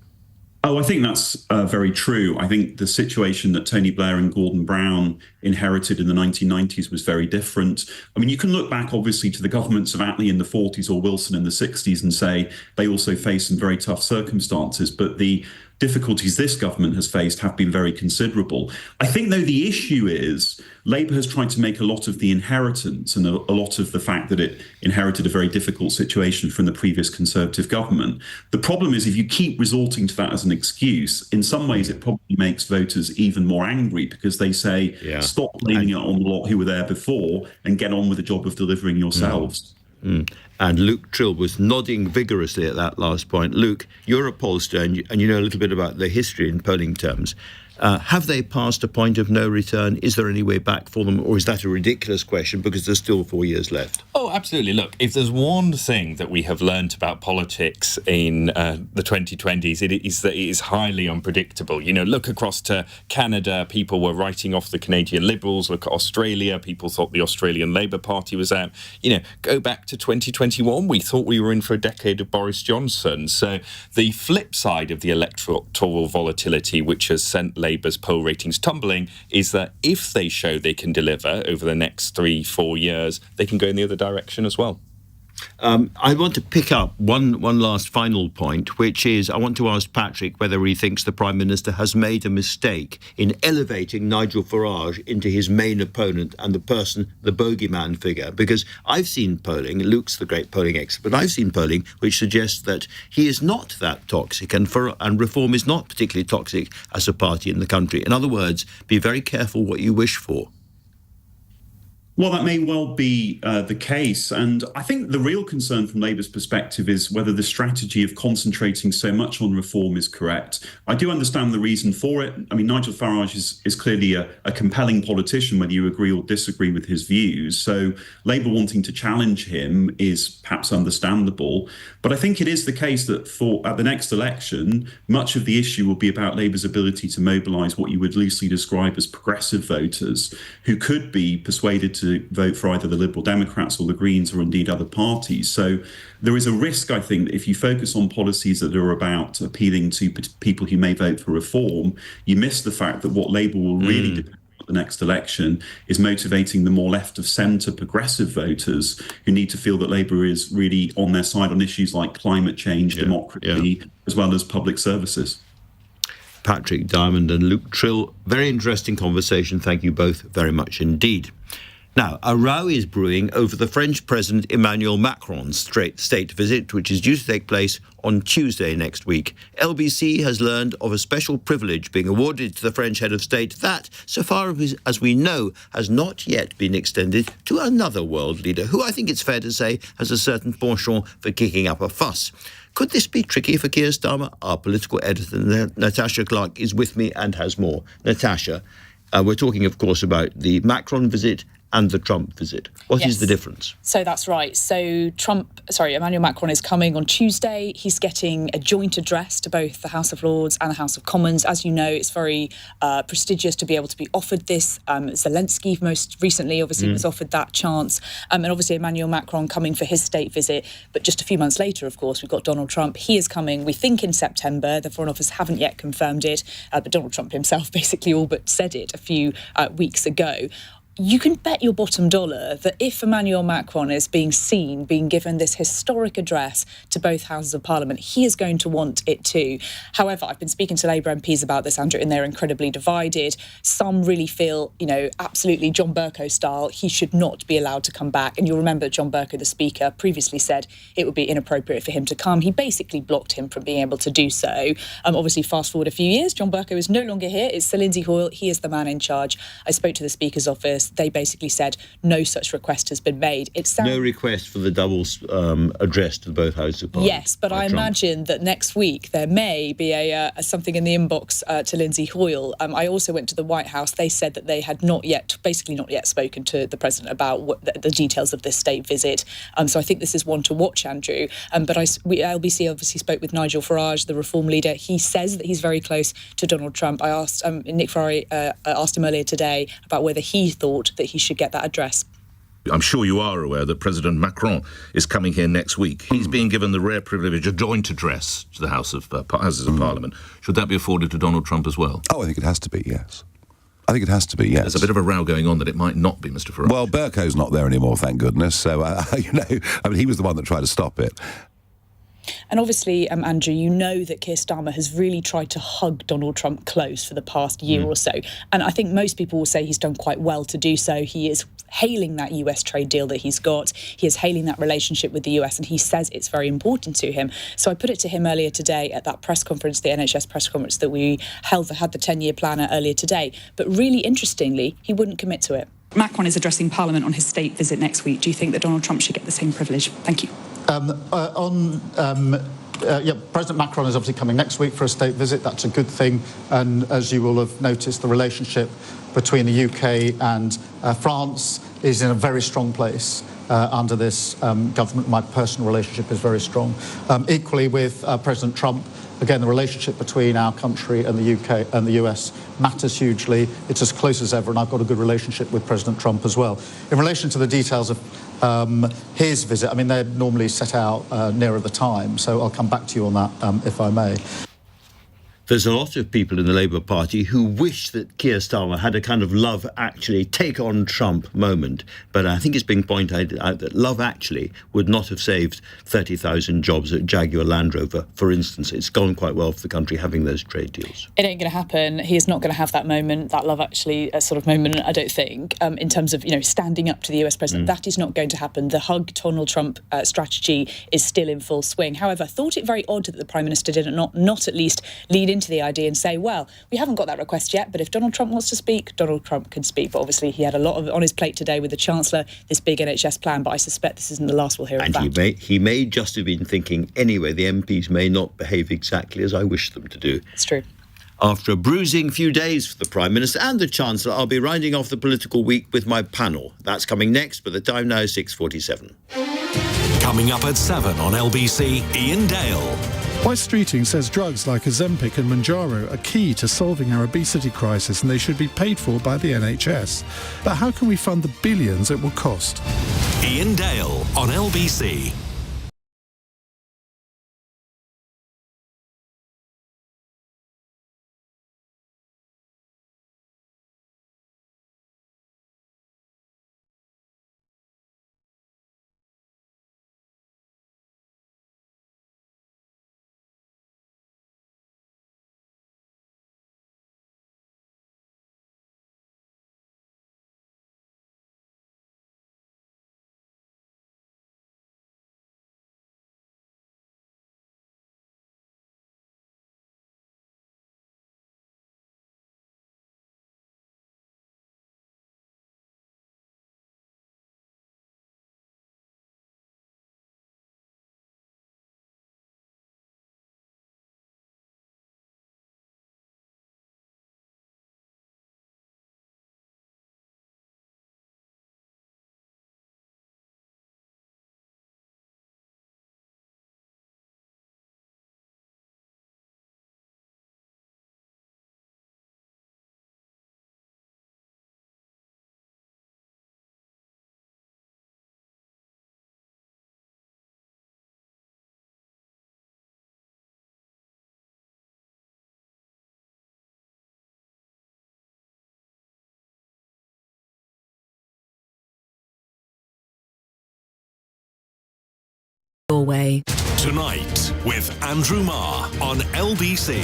Oh, I think that's very true. I think the situation that Tony Blair and Gordon Brown inherited in the 1990s was very different. I mean, you can look back, obviously, to the governments of Attlee in the 40s or Wilson in the 60s and say they also faced some very tough circumstances, but the difficulties this government has faced have been very considerable. I think, though, the issue is Labour has tried to make a lot of the inheritance and a lot of the fact that it inherited a very difficult situation from the previous Conservative government. The problem is if you keep resorting to that as an excuse, in some ways it probably makes voters even more angry, because they say, stop blaming it on the lot who were there before and get on with the job of delivering yourselves. And Luke Trill was nodding vigorously at that last point. Luke, you're a pollster and you know a little bit about the history in polling terms. Have they passed a point of no return? Is there any way back for them? Or is that a ridiculous question because there's still 4 years left? Oh, absolutely. Look, if there's one thing that we have learnt about politics in the 2020s, it is that it is highly unpredictable. Look across to Canada, people were writing off the Canadian Liberals. Look at Australia, people thought the Australian Labour Party was out. Go back to 2021, we thought we were in for a decade of Boris Johnson. So the flip side of the electoral volatility, which has sent Labour's poll ratings tumbling, is that if they show they can deliver over the next 3-4 years, they can go in the other direction as well. I want to pick up one last final point, which is I want to ask Patrick whether he thinks the Prime Minister has made a mistake in elevating Nigel Farage into his main opponent and the bogeyman figure. Because I've seen polling, Luke's the great polling expert, but I've seen polling which suggests that he is not that toxic and Reform is not particularly toxic as a party in the country. In other words, be very careful what you wish for. Well, that may well be the case. And I think the real concern from Labour's perspective is whether the strategy of concentrating so much on reform is correct. I do understand the reason for it. I mean, Nigel Farage is clearly a compelling politician, whether you agree or disagree with his views. So Labour wanting to challenge him is perhaps understandable. But I think it is the case that at the next election, much of the issue will be about Labour's ability to mobilise what you would loosely describe as progressive voters who could be persuaded to vote for either the Liberal Democrats or the Greens or indeed other parties. So there is a risk, I think, that if you focus on policies that are about appealing to people who may vote for reform, you miss the fact that what Labour will really depend on the next election is motivating the more left of centre progressive voters who need to feel that Labour is really on their side on issues like climate change, democracy, as well as public services. Patrick Diamond and Luke Trill, very interesting conversation. Thank you both very much indeed. Now, a row is brewing over the French President Emmanuel Macron's state visit, which is due to take place on Tuesday next week. LBC has learned of a special privilege being awarded to the French head of state that, so far as we know, has not yet been extended to another world leader, who I think it's fair to say has a certain penchant for kicking up a fuss. Could this be tricky for Keir Starmer? Our political editor, Natasha Clark, is with me and has more. Natasha, we're talking, of course, about the Macron visit and the Trump visit. What is the difference? So that's right. So Emmanuel Macron is coming on Tuesday. He's getting a joint address to both the House of Lords and the House of Commons. As you know, it's very prestigious to be able to be offered this. Zelensky most recently obviously was offered that chance. And obviously Emmanuel Macron coming for his state visit. But just a few months later, of course, we've got Donald Trump. He is coming, we think, in September. The Foreign Office haven't yet confirmed it. But Donald Trump himself basically all but said it a few weeks ago. You can bet your bottom dollar that if Emmanuel Macron is being given this historic address to both houses of Parliament, he is going to want it too. However, I've been speaking to Labour MPs about this, Andrew, and they're incredibly divided. Some really feel, absolutely John Bercow style, he should not be allowed to come back. And you'll remember John Bercow, the Speaker, previously said it would be inappropriate for him to come. He basically blocked him from being able to do so. Obviously, fast forward a few years, John Bercow is no longer here. It's Sir Lindsay Hoyle. He is the man in charge. I spoke to the Speaker's office they basically said no such request has been made. No request for the double address to both houses of Parliament. Yes, but I imagine that next week there may be a something in the inbox to Lindsay Hoyle. I also went to the White House. They said that they had not yet spoken to the president about the details of this state visit. So I think this is one to watch, Andrew. But LBC obviously spoke with Nigel Farage, the Reform leader. He says that he's very close to Donald Trump. I asked Nick Ferrari asked him earlier today about whether he thought that he should get that address. I'm sure you are aware that President Macron is coming here next week. He's being given the rare privilege of joint address to the Houses of Parliament. Should that be afforded to Donald Trump as well? Oh, I think it has to be, yes. I think it has to be, yes. There's a bit of a row going on that it might not be, Mr. Farage. Well, Berco's not there anymore, thank goodness. So, he was the one that tried to stop it. And obviously, Andrew, you know that Keir Starmer has really tried to hug Donald Trump close for the past year or so. And I think most people will say he's done quite well to do so. He is hailing that US trade deal that he's got. He is hailing that relationship with the US, and he says it's very important to him. So I put it to him earlier today at that press conference, the NHS press conference that we had the 10-year planner earlier today. But really interestingly, he wouldn't commit to it. Macron is addressing Parliament on his state visit next week. Do you think that Donald Trump should get the same privilege? Thank you. President Macron is obviously coming next week for a state visit. That's a good thing. And as you will have noticed, the relationship between the UK and France is in a very strong place under this government. My personal relationship is very strong. Equally with President Trump, again, the relationship between our country and the UK and the US matters hugely. It's as close as ever, and I've got a good relationship with President Trump as well. In relation to the details of his visit, I mean, they're normally set out nearer the time, so I'll come back to you on that, if I may. There's a lot of people in the Labour Party who wish that Keir Starmer had a kind of Love Actually, take on Trump moment. But I think it's been pointed out that Love Actually would not have saved 30,000 jobs at Jaguar Land Rover, for instance. It's gone quite well for the country having those trade deals. It ain't going to happen. He is not going to have that moment, that Love Actually sort of moment, I don't think, in terms of, standing up to the US president. That is not going to happen. The hug Donald Trump strategy is still in full swing. However, I thought it very odd that the Prime Minister did not at least lead into the idea and say, well, we haven't got that request yet, but if Donald Trump wants to speak, Donald Trump can speak. But obviously he had a lot on his plate today with the Chancellor, this big NHS plan, but I suspect this isn't the last we'll hear of that. And he may just have been thinking, anyway, the MPs may not behave exactly as I wish them to do. It's true. After a bruising few days for the Prime Minister and the Chancellor, I'll be rounding off the political week with my panel. That's coming next, but the time now is 6:47. Coming up at 7 on LBC, Ian Dale. West Streeting says drugs like Ozempic and Mounjaro are key to solving our obesity crisis and they should be paid for by the NHS. But how can we fund the billions it will cost? Ian Dale on LBC. Way. Tonight with Andrew Marr on LBC.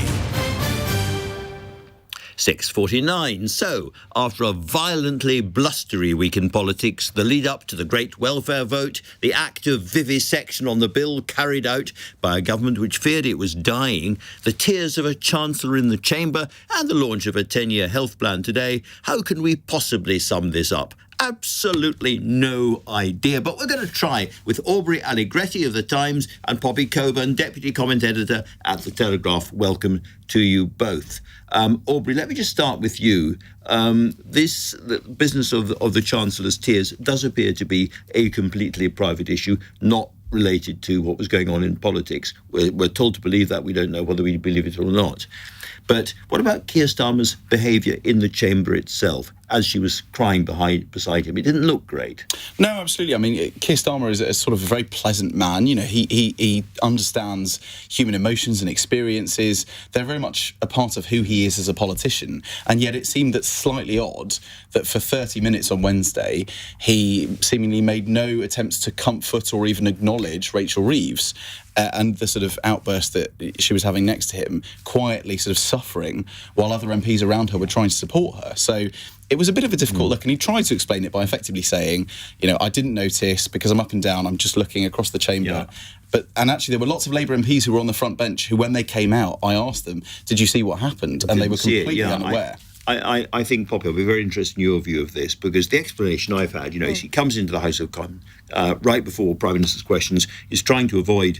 6:49. So, after a violently blustery week in politics, the lead up to the great welfare vote, the act of vivisection on the bill carried out by a government which feared it was dying, the tears of a chancellor in the chamber, and the launch of a 10-year health plan today, how can we possibly sum this up? Absolutely no idea. But we're going to try with Aubrey Allegretti of The Times and Poppy Coburn, Deputy Comment Editor at The Telegraph. Welcome to you both. Aubrey, let me just start with you. The business of the Chancellor's tears does appear to be a completely private issue, not related to what was going on in politics. We're told to believe that. We don't know whether we believe it or not. But what about Keir Starmer's behaviour in the chamber itself as she was crying beside him? It didn't look great. No, absolutely. I mean, Keir Starmer is a sort of a very pleasant man. You know, he understands human emotions and experiences. They're very much a part of who he is as a politician. And yet it seemed that slightly odd that for 30 minutes on Wednesday, he seemingly made no attempts to comfort or even acknowledge Rachel Reeves. And the sort of outburst that she was having next to him, quietly sort of suffering while other MPs around her were trying to support her. So it was a bit of a difficult look, and he tried to explain it by effectively saying, you know, I didn't notice because I'm up and down, I'm just looking across the chamber. Yeah. And actually, there were lots of Labour MPs who were on the front bench who, when they came out, I asked them, did you see what happened? And they were completely unaware. I think, Poppy, I'll be very interested in your view of this, because the explanation I've had, you know, is he comes into the House of Commons right before Prime Minister's questions, is trying to avoid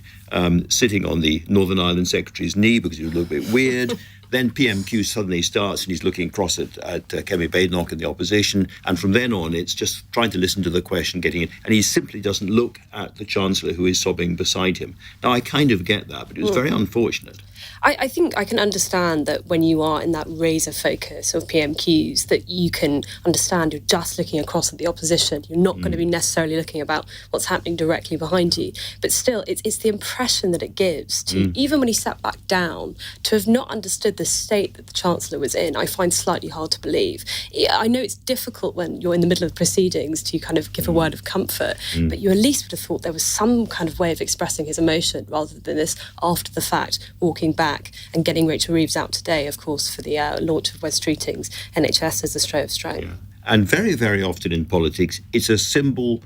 sitting on the Northern Ireland Secretary's knee because it would look a bit weird. Then PMQ suddenly starts and he's looking across at Kemi Badenoch and the opposition. And from then on, it's just trying to listen to the question, getting in. And he simply doesn't look at the Chancellor, who is sobbing beside him. Now, I kind of get that, but it was very unfortunate. I think I can understand that when you are in that razor focus of PMQs, that you can understand you're just looking across at the opposition. You're not going to be necessarily looking about what's happening directly behind you. But still, it's the impression that it gives to, even when he sat back down, to have not understood the state that the Chancellor was in, I find slightly hard to believe. I know it's difficult when you're in the middle of proceedings to kind of give a word of comfort, but you at least would have thought there was some kind of way of expressing his emotion rather than this after the fact, walking back and getting Rachel Reeves out today, of course, for the launch of Wes Streeting's NHS as a show of strength. Yeah. And very, very often in politics, it's a single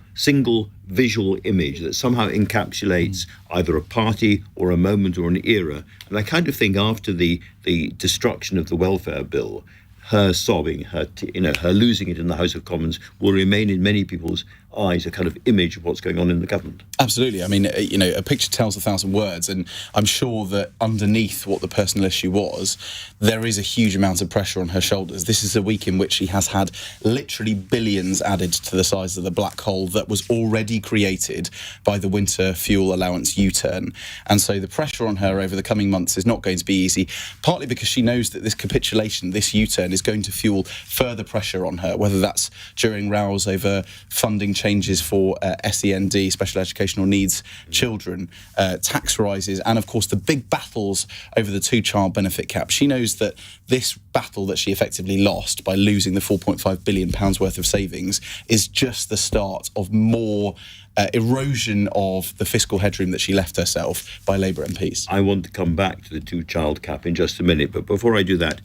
visual image that somehow encapsulates either a party or a moment or an era. And I kind of think after the destruction of the welfare bill, her sobbing, her losing it in the House of Commons will remain in many people's eyes a kind of image of what's going on in the government. Absolutely. I mean, you know, a picture tells 1,000 words, and I'm sure that underneath what the personal issue was, there is a huge amount of pressure on her shoulders. This is a week in which she has had literally billions added to the size of the black hole that was already created by the winter fuel allowance U-turn. And so the pressure on her over the coming months is not going to be easy, partly because she knows that this capitulation, this U-turn, is going to fuel further pressure on her, whether that's during rows over funding changes for SEND, special educational needs children, tax rises, and of course the big battles over the two-child benefit cap. She knows that this battle that she effectively lost by losing the £4.5 billion worth of savings is just the start of more erosion of the fiscal headroom that she left herself by Labour MPs. I want to come back to the two-child cap in just a minute, but before I do that,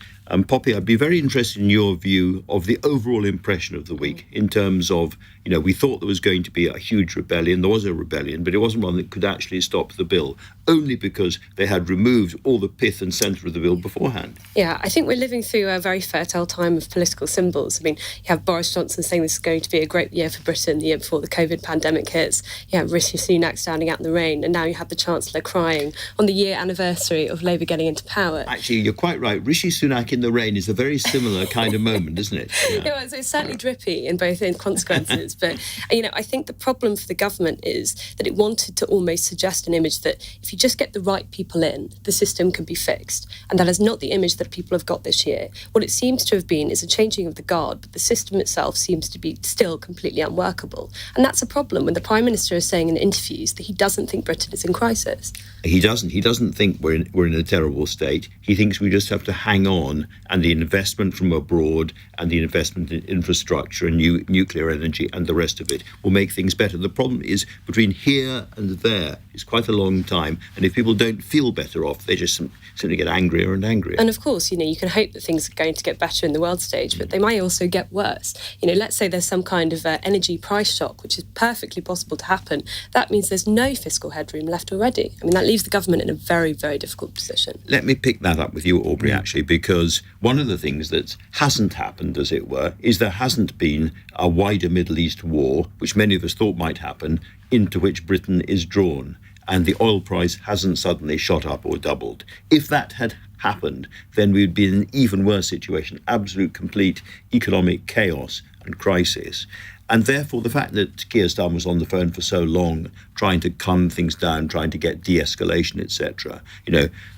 Poppy, I'd be very interested in your view of the overall impression of the week in terms of, you know, we thought there was going to be a huge rebellion. There was a rebellion, but it wasn't one that could actually stop the bill, only because they had removed all the pith and centre of the bill beforehand. Yeah, I think we're living through a very fertile time of political symbols. I mean, you have Boris Johnson saying this is going to be a great year for Britain the year before the COVID pandemic hits. You have Rishi Sunak standing out in the rain, and now you have the Chancellor crying on the year anniversary of Labour getting into power. Actually, you're quite right. Rishi Sunak in the rain is a very similar kind of moment, isn't it? Yeah. Yeah, so it's certainly drippy in both consequences. But, you know, I think the problem for the government is that it wanted to almost suggest an image that if you just get the right people in, the system can be fixed. And that is not the image that people have got this year. What it seems to have been is a changing of the guard, but the system itself seems to be still completely unworkable. And that's a problem when the Prime Minister is saying in interviews that he doesn't think Britain is in crisis. He doesn't. He doesn't think we're in a terrible state. He thinks we just have to hang on and the investment from abroad and the investment in infrastructure and nuclear energy and the rest of it will make things better. The problem is between here and there is quite a long time, and if people don't feel better off, they just simply get angrier and angrier. And of course, you can hope that things are going to get better in the world stage, but they might also get worse. Let's say there's some kind of energy price shock, which is perfectly possible to happen. That means there's no fiscal headroom left already. That leaves the government in a very, very difficult position. Let me pick that up with you, Aubrey, actually, because one of the things that hasn't happened, as it were, is there hasn't been a wider Middle East war, which many of us thought might happen, into which Britain is drawn. And the oil price hasn't suddenly shot up or doubled. If that had happened, then we'd be in an even worse situation, absolute complete economic chaos and crisis. And therefore, the fact that Keir Starmer was on the phone for so long, trying to calm things down, trying to get de-escalation, etc.,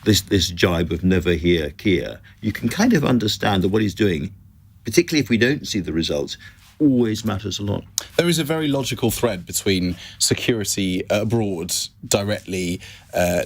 this jibe of never hear Keir, you can kind of understand that what he's doing, particularly if we don't see the results, always matters a lot. There is a very logical thread between security abroad directly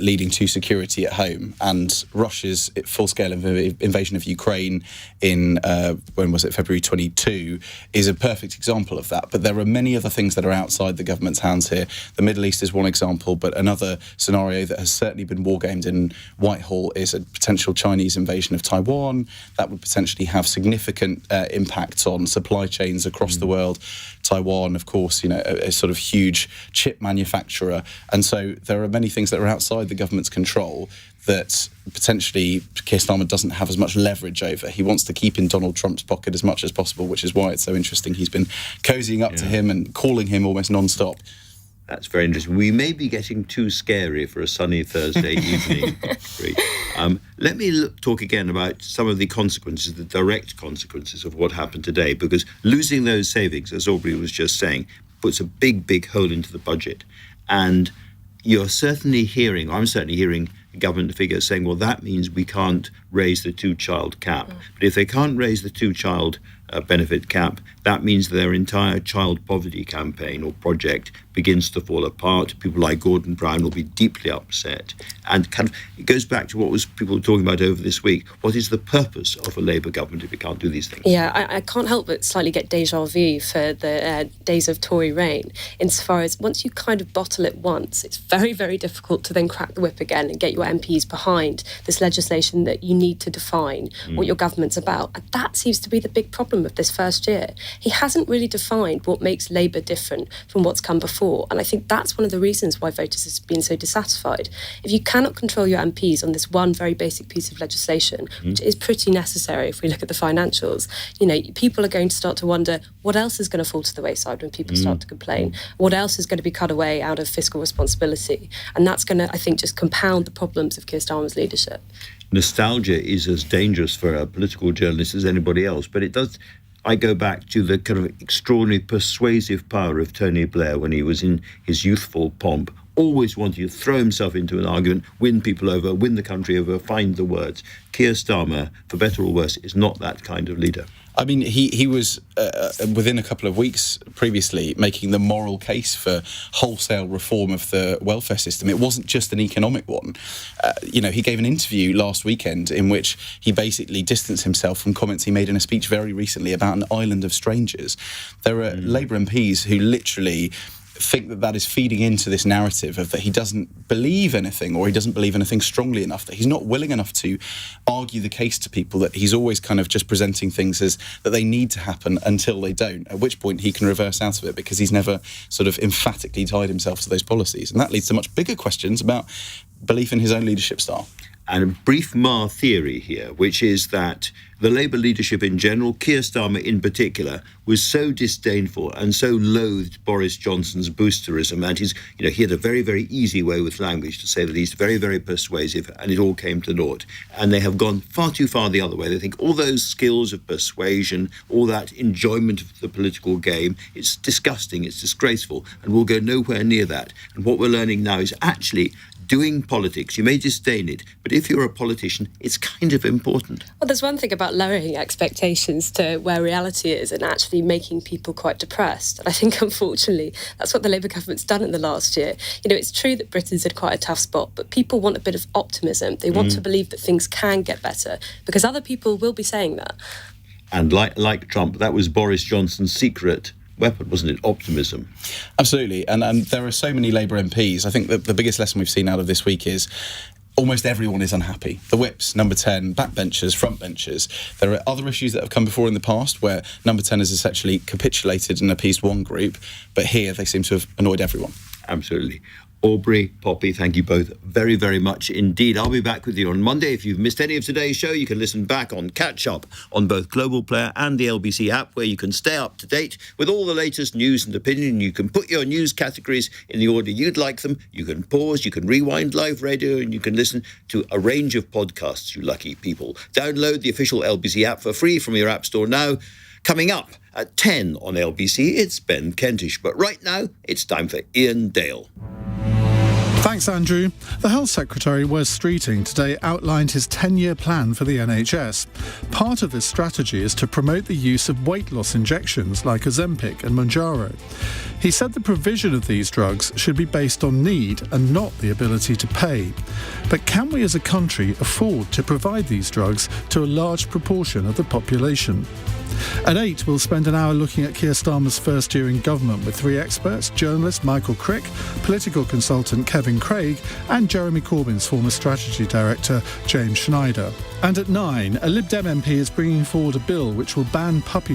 leading to security at home, and Russia's full-scale invasion of Ukraine in, February 22, is a perfect example of that. But there are many other things that are outside the government's hands here. The Middle East is one example, but another scenario that has certainly been wargamed in Whitehall is a potential Chinese invasion of Taiwan. That would potentially have significant impacts on supply chains across the world. Taiwan, of course, a sort of huge chip manufacturer. And so there are many things that are outside the government's control that potentially Keir Starmer doesn't have as much leverage over. He wants to keep in Donald Trump's pocket as much as possible, which is why it's so interesting. He's been cozying up to him and calling him almost non-stop. That's very interesting. We may be getting too scary for a sunny Thursday evening. Let me talk again about some of the consequences, the direct consequences of what happened today, because losing those savings, as Aubrey was just saying, puts a big, big hole into the budget. And I'm certainly hearing government figures saying, well, that means we can't raise the two-child cap. But if they can't raise the two-child benefit cap, that means their entire child poverty campaign or project begins to fall apart. People like Gordon Brown will be deeply upset. And it goes back to what people were talking about over this week. What is the purpose of a Labour government if it can't do these things? Yeah, I can't help but slightly get deja vu for the days of Tory reign, insofar as once you kind of bottle it once, it's very, very difficult to then crack the whip again and get your MPs behind this legislation that you need to define what your government's about. And that seems to be the big problem of this first year. He hasn't really defined what makes Labour different from what's come before. And I think that's one of the reasons why voters have been so dissatisfied. If you cannot control your MPs on this one very basic piece of legislation, which is pretty necessary if we look at the financials, people are going to start to wonder what else is going to fall to the wayside when people start to complain. What else is going to be cut away out of fiscal responsibility? And that's going to, I think, just compound the problems of Keir Starmer's leadership. Nostalgia is as dangerous for a political journalist as anybody else, but it does. I go back to the kind of extraordinary persuasive power of Tony Blair when he was in his youthful pomp, always wanting to throw himself into an argument, win people over, win the country over, find the words. Keir Starmer, for better or worse, is not that kind of leader. I mean, he was, within a couple of weeks previously, making the moral case for wholesale reform of the welfare system. It wasn't just an economic one. He gave an interview last weekend in which he basically distanced himself from comments he made in a speech very recently about an island of strangers. There are Labour MPs who literally think that is feeding into this narrative of that he doesn't believe anything, or he doesn't believe anything strongly enough, that he's not willing enough to argue the case to people, that he's always kind of just presenting things as that they need to happen until they don't, at which point he can reverse out of it because he's never sort of emphatically tied himself to those policies. And that leads to much bigger questions about belief in his own leadership style. And a brief Marr theory here, which is that the Labour leadership in general, Keir Starmer in particular, was so disdainful and so loathed Boris Johnson's boosterism, and he had a very, very easy way with language, to say the least, very, very persuasive, and it all came to naught. And they have gone far too far the other way. They think all those skills of persuasion, all that enjoyment of the political game, it's disgusting, it's disgraceful, and we'll go nowhere near that. And what we're learning now is actually doing politics. You may disdain it, but if you're a politician, it's kind of important. Well, there's one thing about lowering expectations to where reality is and actually making people quite depressed. And I think, unfortunately, that's what the Labour government's done in the last year. You know, it's true that Britain's in quite a tough spot, but people want a bit of optimism. They want to believe that things can get better, because other people will be saying that. And like Trump, that was Boris Johnson's secret weapon, wasn't it? Optimism. Absolutely. And there are so many Labour MPs. I think that the biggest lesson we've seen out of this week is almost everyone is unhappy. The whips, number 10, backbenchers, frontbenchers. There are other issues that have come before in the past where number 10 has essentially capitulated and appeased one group, but here they seem to have annoyed everyone. Absolutely. Aubrey, Poppy, thank you both very, very much indeed. I'll be back with you on Monday. If you've missed any of today's show, you can listen back on Catch Up on both Global Player and the LBC app, where you can stay up to date with all the latest news and opinion. You can put your news categories in the order you'd like them. You can pause, you can rewind live radio, and you can listen to a range of podcasts, you lucky people. Download the official LBC app for free from your app store now. Coming up at 10 on LBC, it's Ben Kentish. But right now, it's time for Ian Dale. Thanks, Andrew. The Health Secretary, Wes Streeting, today outlined his 10-year plan for the NHS. Part of this strategy is to promote the use of weight loss injections like Ozempic and Mounjaro. He said the provision of these drugs should be based on need and not the ability to pay. But can we as a country afford to provide these drugs to a large proportion of the population? At 8, we'll spend an hour looking at Keir Starmer's first year in government with 3 experts: journalist Michael Crick, political consultant Kevin Craig, and Jeremy Corbyn's former strategy director James Schneider. And at 9, a Lib Dem MP is bringing forward a bill which will ban puppy